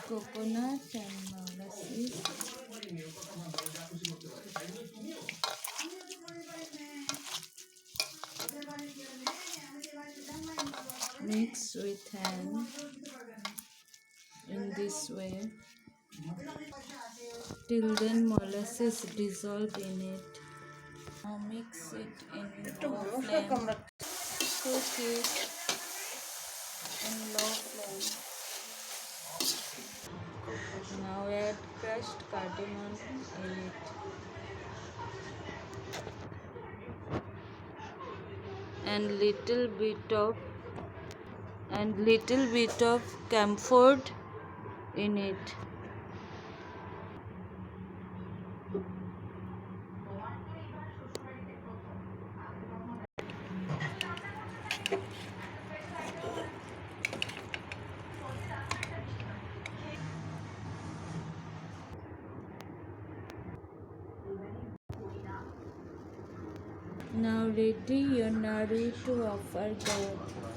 coconut and molasses. Mix with hand in this way till then molasses dissolve in it. Now mix it in low flame. Cook it in low flame. Now add crushed cardamom in it and little bit of camphor in it. Now ready your nari to offer God.